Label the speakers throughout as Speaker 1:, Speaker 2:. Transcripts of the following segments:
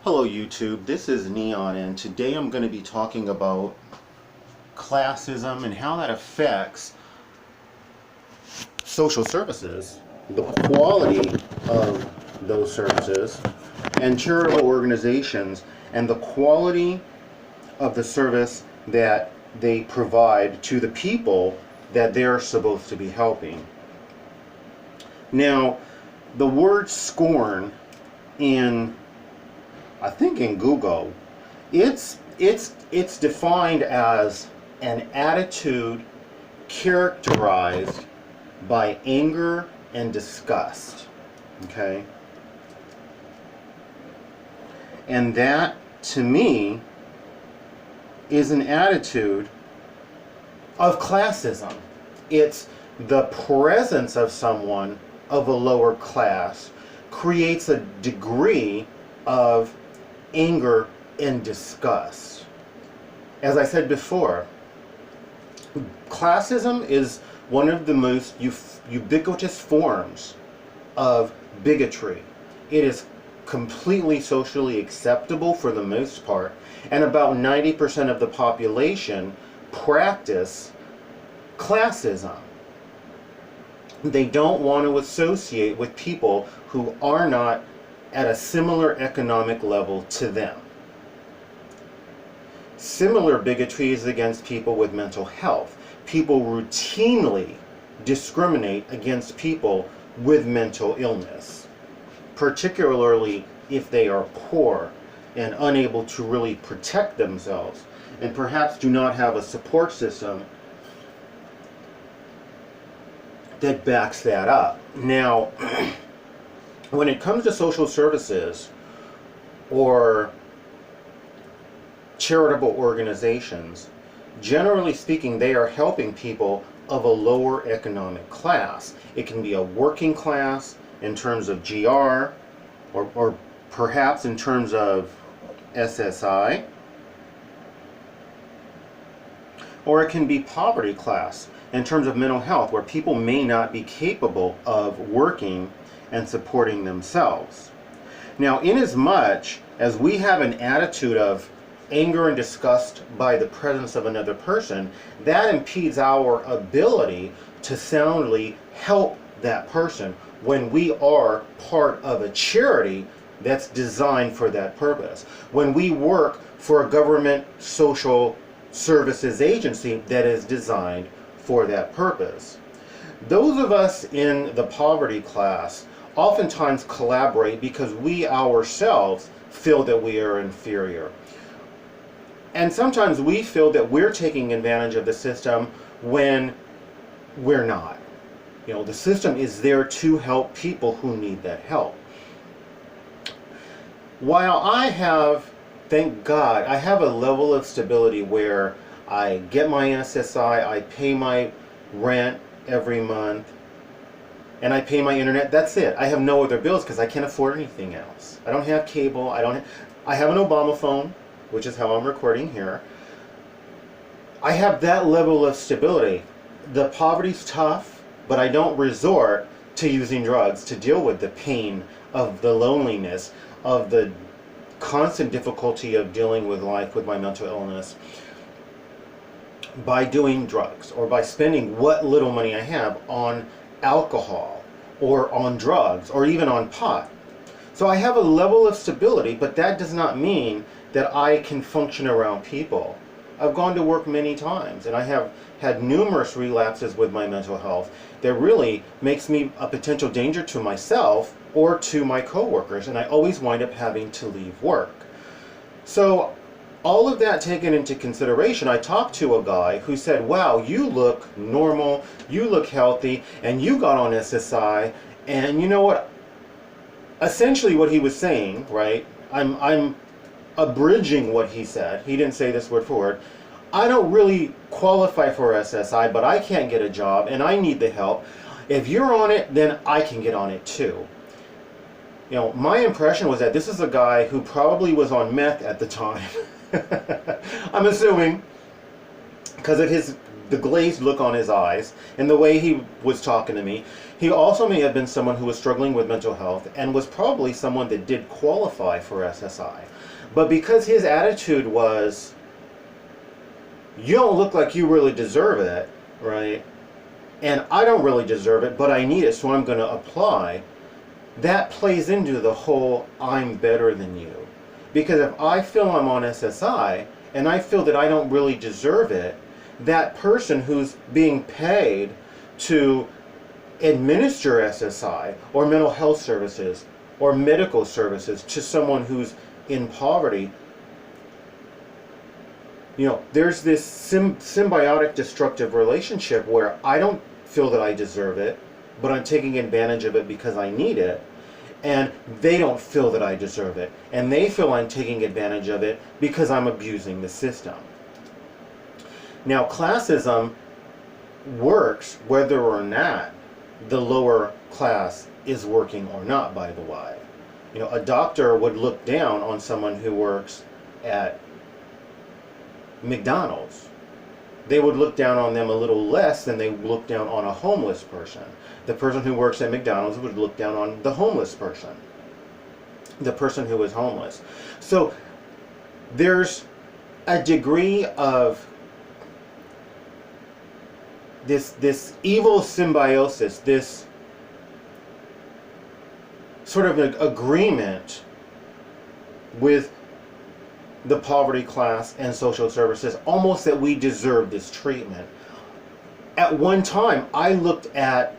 Speaker 1: Hello YouTube, this is Neon, and today I'm going to be talking about classism and how that affects social services, the quality of those services, and charitable organizations, and the quality of the service that they provide to the people that they're supposed to be helping. Now, the word scorn I think in Google, it's defined as an attitude characterized by anger and disgust. Okay? And that, to me, is an attitude of classism. It's the presence of someone of a lower class creates a degree of anger and disgust. As I said before, classism is one of the most ubiquitous forms of bigotry. It is completely socially acceptable for the most part, and about 90% of the population practice classism. They don't want to associate with people who are not at a similar economic level to them. Similar bigotry is against people with mental health. People routinely discriminate against people with mental illness, particularly if they are poor and unable to really protect themselves, and perhaps do not have a support system that backs that up. Now, when it comes to social services or charitable organizations, generally speaking, they are helping people of a lower economic class. It can be a working class in terms of GR, or perhaps in terms of SSI, or it can be poverty class in terms of mental health, where people may not be capable of working and supporting themselves. Now, inasmuch as we have an attitude of anger and disgust by the presence of another person, that impedes our ability to soundly help that person when we are part of a charity that's designed for that purpose. When we work for a government social services agency that is designed for that purpose. Those of us in the poverty class oftentimes collaborate because we ourselves feel that we are inferior. And sometimes we feel that we're taking advantage of the system when we're not. You know, the system is there to help people who need that help. While I have, thank God, I have a level of stability where I get my SSI, I pay my rent every month, and I pay my internet. That's it. I have no other bills because I can't afford anything else. I don't have cable. I have an Obama phone, which is how I'm recording here. I have that level of stability. The poverty's tough, but I don't resort to using drugs to deal with the pain of the loneliness, of the constant difficulty of dealing with life with my mental illness, by doing drugs or by spending what little money I have on alcohol or on drugs or even on pot. So I have a level of stability, but that does not mean that I can function around people. I've gone to work many times and I have had numerous relapses with my mental health that really makes me a potential danger to myself or to my coworkers, and I always wind up having to leave work. So all of that taken into consideration, I talked to a guy who said, wow, you look normal, you look healthy, and you got on SSI, and you know what? Essentially what he was saying, right, I'm abridging what he said. He didn't say this word for word. I don't really qualify for SSI, but I can't get a job, and I need the help. If you're on it, then I can get on it too. You know, my impression was that this is a guy who probably was on meth at the time. I'm assuming, because of his the glazed look on his eyes and the way he was talking to me. He also may have been someone who was struggling with mental health and was probably someone that did qualify for SSI. But because his attitude was, you don't look like you really deserve it, right? And I don't really deserve it, but I need it, so I'm going to apply. That plays into the whole I'm better than you. Because if I feel I'm on SSI and I feel that I don't really deserve it, that person who's being paid to administer SSI or mental health services or medical services to someone who's in poverty, there's this symbiotic destructive relationship where I don't feel that I deserve it, but I'm taking advantage of it because I need it, and they don't feel that I deserve it, and they feel I'm taking advantage of it because I'm abusing the system. Now, classism works whether or not the lower class is working or not, by the way. A doctor would look down on someone who works at McDonald's. They would look down on them a little less than they look down on a homeless person. The person who works at McDonald's would look down on the homeless person, the person who is homeless. So there's a degree of this evil symbiosis, this sort of an agreement with the poverty class and social services, almost that we deserve this treatment. At one time, I looked at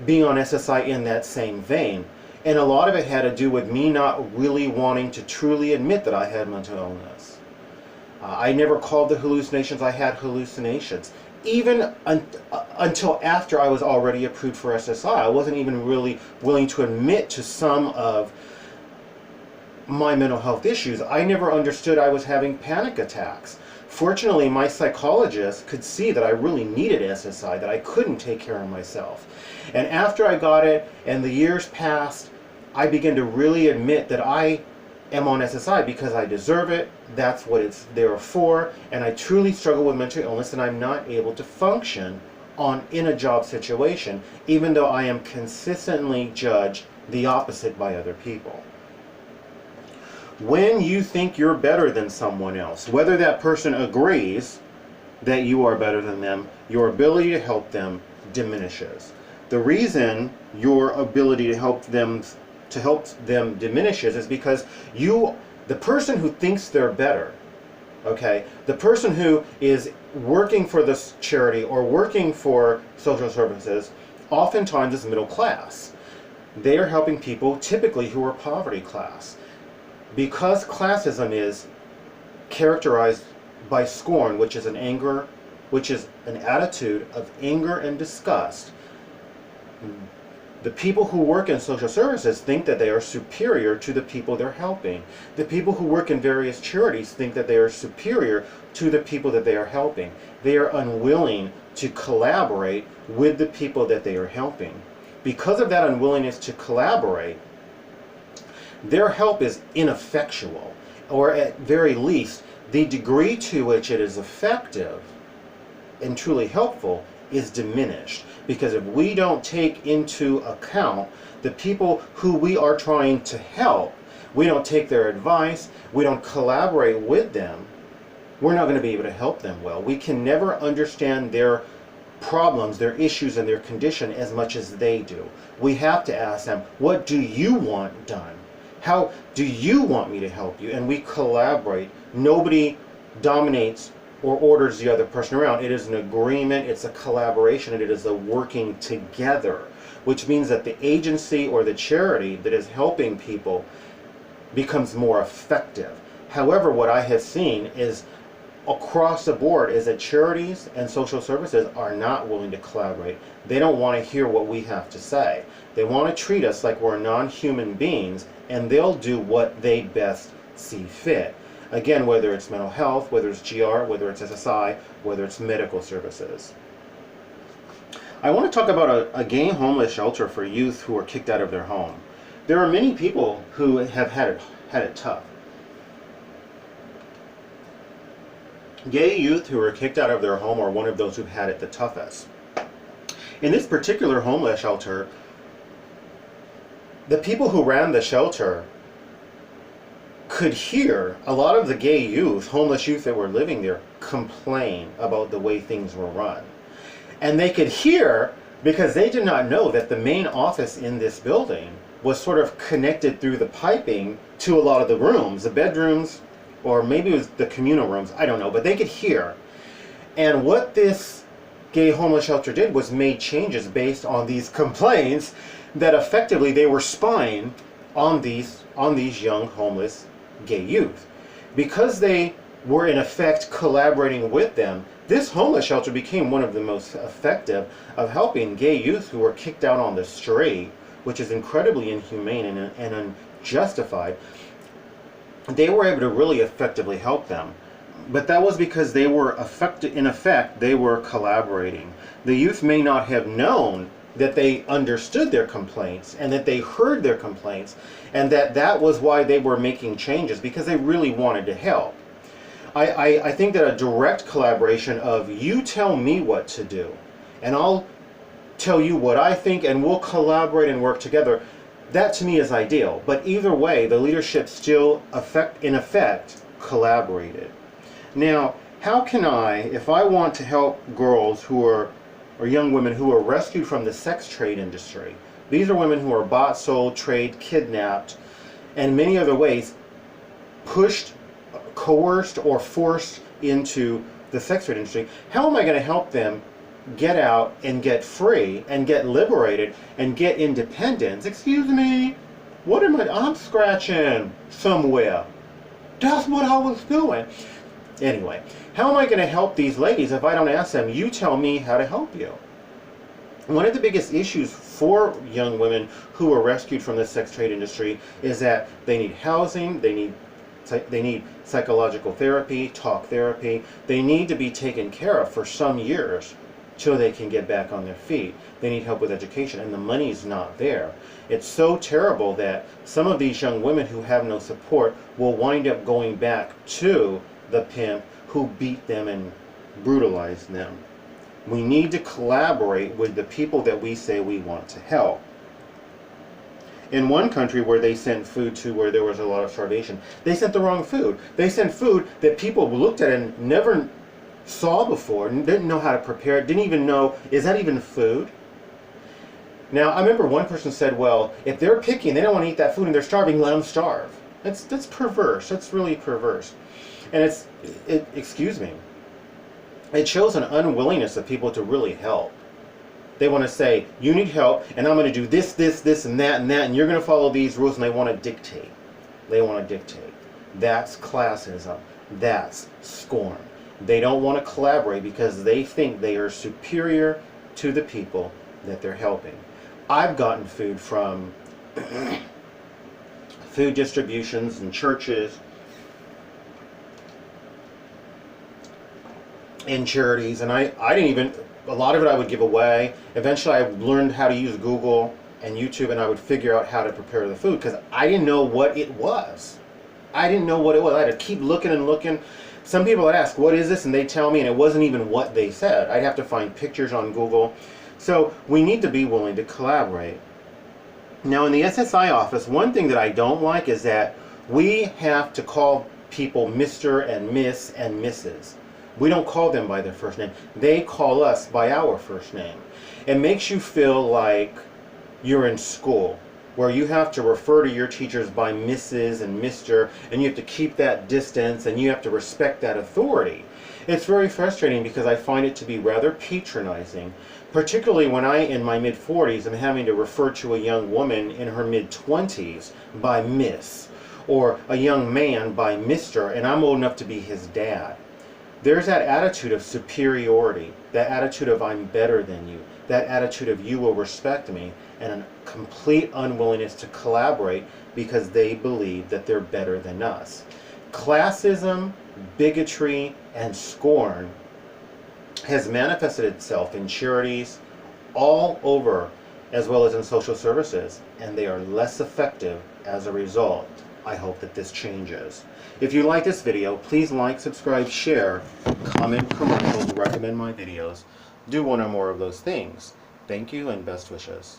Speaker 1: being on SSI in that same vein, and a lot of it had to do with me not really wanting to truly admit that I had mental illness. I never called the hallucinations I had hallucinations. Even until after I was already approved for SSI, I wasn't even really willing to admit to some of my mental health issues. I never understood I was having panic attacks. Fortunately, my psychologist could see that I really needed SSI, that I couldn't take care of myself. And after I got it and the years passed, I began to really admit that I am on SSI because I deserve it. That's what it's there for. And I truly struggle with mental illness, and I'm not able to function in a job situation, even though I am consistently judged the opposite by other people. When you think you're better than someone else, whether that person agrees that you are better than them, your ability to help them diminishes. The reason your ability to help them diminishes is because the person who thinks they're better, okay, the person who is working for this charity or working for social services, oftentimes is middle class. They are helping people typically who are poverty class. Because classism is characterized by scorn, which is an attitude of anger and disgust, the people who work in social services think that they are superior to the people they're helping. The people who work in various charities think that they are superior to the people that they are helping. They are unwilling to collaborate with the people that they are helping. Because of that unwillingness to collaborate, their help is ineffectual, or at very least, the degree to which it is effective and truly helpful is diminished. Because if we don't take into account the people who we are trying to help, we don't take their advice, we don't collaborate with them, we're not going to be able to help them well. We can never understand their problems, their issues, and their condition as much as they do. We have to ask them, what do you want done? How do you want me to help you? And we collaborate. Nobody dominates or orders the other person around. It is an agreement, it's a collaboration, and it is a working together, which means that the agency or the charity that is helping people becomes more effective. However, what I have seen is across the board is that charities and social services are not willing to collaborate. They don't want to hear what we have to say. They want to treat us like we're non-human beings, and they'll do what they best see fit. Again, whether it's mental health, whether it's GR, whether it's SSI, whether it's medical services. I want to talk about a gay homeless shelter for youth who are kicked out of their home. There are many people who have had it tough. Gay youth who were kicked out of their home are one of those who've had it the toughest. In this particular homeless shelter, the people who ran the shelter could hear a lot of the gay youth, homeless youth that were living there, complain about the way things were run. And they could hear, because they did not know that the main office in this building was sort of connected through the piping to a lot of the rooms, the bedrooms, or maybe it was the communal rooms, I don't know, but they could hear. And what this gay homeless shelter did was made changes based on these complaints that effectively they were spying on these young homeless gay youth. Because they were in effect collaborating with them, this homeless shelter became one of the most effective of helping gay youth who were kicked out on the street, which is incredibly inhumane and unjustified. They were able to really effectively help them. But that was because they were in effect, they were collaborating. The youth may not have known that they understood their complaints and that they heard their complaints, and that was why they were making changes, because they really wanted to help. I think that a direct collaboration of you tell me what to do and I'll tell you what I think and we'll collaborate and work together, that to me is ideal. But either way, the leadership still in effect collaborated. Now, how can I, if I want to help girls who are, or young women who are rescued from the sex trade industry, these are women who are bought, sold, traded, kidnapped, and many other ways pushed, coerced, or forced into the sex trade industry, how am I going to help them get out and get free and get liberated and get independence? Excuse me, what am I'm scratching somewhere. That's what I was doing. Anyway, how am I going to help these ladies if I don't ask them, you tell me how to help you? One of the biggest issues for young women who are rescued from the sex trade industry is that they need housing, they need psychological therapy, talk therapy. They need to be taken care of for some years till they can get back on their feet. They need help with education, and the money's not there. It's so terrible that some of these young women who have no support will wind up going back to the pimp who beat them and brutalized them. We need to collaborate with the people that we say we want to help. In one country where they sent food to where there was a lot of starvation, they sent the wrong food. They sent food that people looked at and never saw before, didn't know how to prepare it, didn't even know, is that even food? Now, I remember one person said, well, if they're picky and they don't want to eat that food and they're starving, let them starve. That's perverse. That's really perverse. And excuse me, it shows an unwillingness of people to really help. They want to say, you need help, and I'm going to do this, and that, and you're going to follow these rules, and they want to dictate. They want to dictate. That's classism. That's scorn. They don't want to collaborate because they think they are superior to the people that they're helping. I've gotten food from food distributions and churches and charities, and I didn't even, a lot of it I would give away. Eventually I learned how to use Google and YouTube, and I would figure out how to prepare the food because I didn't know what it was. I didn't know what it was. I had to keep looking and looking. Some people would ask, what is this? And they'd tell me, and it wasn't even what they said. I'd have to find pictures on Google. So we need to be willing to collaborate. Now in the SSI office, one thing that I don't like is that we have to call people Mr. and Miss and Mrs. We don't call them by their first name. They call us by our first name. It makes you feel like you're in school, where you have to refer to your teachers by Mrs. and Mr., and you have to keep that distance, and you have to respect that authority. It's very frustrating because I find it to be rather patronizing, particularly when I, in my mid-40s, am having to refer to a young woman in her mid-20s by Miss, or a young man by Mr., and I'm old enough to be his dad. There's that attitude of superiority, that attitude of I'm better than you, that attitude of you will respect me, and a complete unwillingness to collaborate because they believe that they're better than us. Classism, bigotry, and scorn has manifested itself in charities all over, as well as in social services, and they are less effective as a result. I hope that this changes. If you like this video, please like, subscribe, share, comment commercials, recommend my videos. Do one or more of those things. Thank you and best wishes.